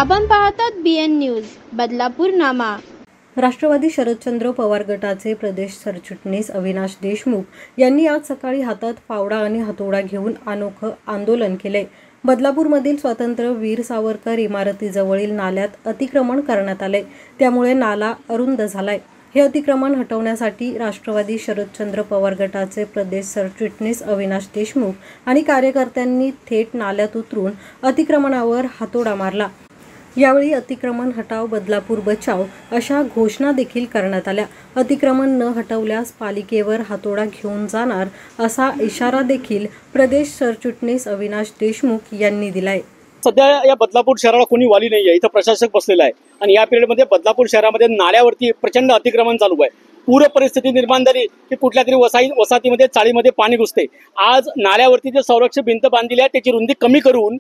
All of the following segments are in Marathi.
आपण पाहतात BN न्यूज बदलापूर नामा। राष्ट्रवादी शरदचंद्र पवार गटाचे प्रदेश सरचिटणीस अविनाश देशमुख यांनी आज सकाळी हातात फावडा आणि हातोडा घेऊन अनोखं आंदोलन केले। बदलापूरमधील स्वातंत्र्यवीर सावरकर इमारतीजवळील नाल्यात अतिक्रमण करण्यात आले, त्यामुळे नाला अरुंद झालाय। हे अतिक्रमण हटवण्यासाठी राष्ट्रवादी शरदचंद्र पवार गटाचे प्रदेश सरचिटणीस अविनाश देशमुख आणि कार्यकर्त्यांनी थेट नाल्यात उतरून अतिक्रमणावर हातोडा मारला। यावेळी अतिक्रमण हटाव बदलापूर बचाव अशा घोषणा देखील करण्यात आल्या। अतिक्रमण न हटवल्यास पालिकेवर हातोडा घेऊन जाणार असा इशारा देखील प्रदेश सरचिटणीस अविनाश देशमुख यांनी दिलाय। सध्या या बदलापूर शहराला कोणी वाली नाही आहे, इथं प्रशासक बसलेला आहे आणि या पिरियडमध्ये बदलापूर शहरामध्ये नाल्यावरती प्रचंड अतिक्रमण चालू आहे। पूर परिस्थिती निर्माण झाली की कुठल्या तरी वसाहतीमध्ये चाळीमध्ये पाणी घुसते। आज नाल्यावरती जे संरक्षक भिंत बांधलेली आहे त्याची रुंदी कमी करून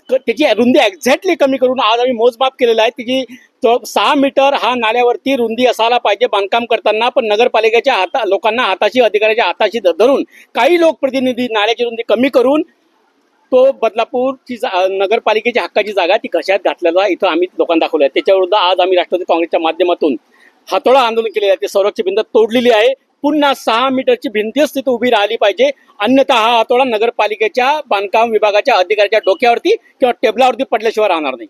एक्झॅक्टली कमी करून आज आम्ही मोजमाप केलेला आहे। त्याची 6 मीटर हा नाल्यावरती रुंदी असायला पाहिजे बांधकाम करताना, पण नगरपालिकेच्या लोकांना हाताशी अधिकाऱ्याच्या हाताशी धरून काही लोकप्रतिनिधी नाल्याची रुंदी कमी करून तो बदलापूरची नगरपालिकेची हक्काची जागा ती कशात घातलेला इथं आम्ही लोकांना दाखवलं आहे। त्याच्याविरुद्ध आज आम्ही राष्ट्रवादी काँग्रेसच्या माध्यमातून हातोडा आंदोलन केलेलं आहे। ते संरक्षक भिंत तोडलेली आहे, पुन्हा 6 मीटरची भिंतच तिथे उभी राहिली पाहिजे, अन्यथा हा हातोडा नगरपालिकेच्या बांधकाम विभागाच्या अधिकाऱ्याच्या डोक्यावरती किंवा टेबलावरती पडल्याशिवाय राहणार नाही।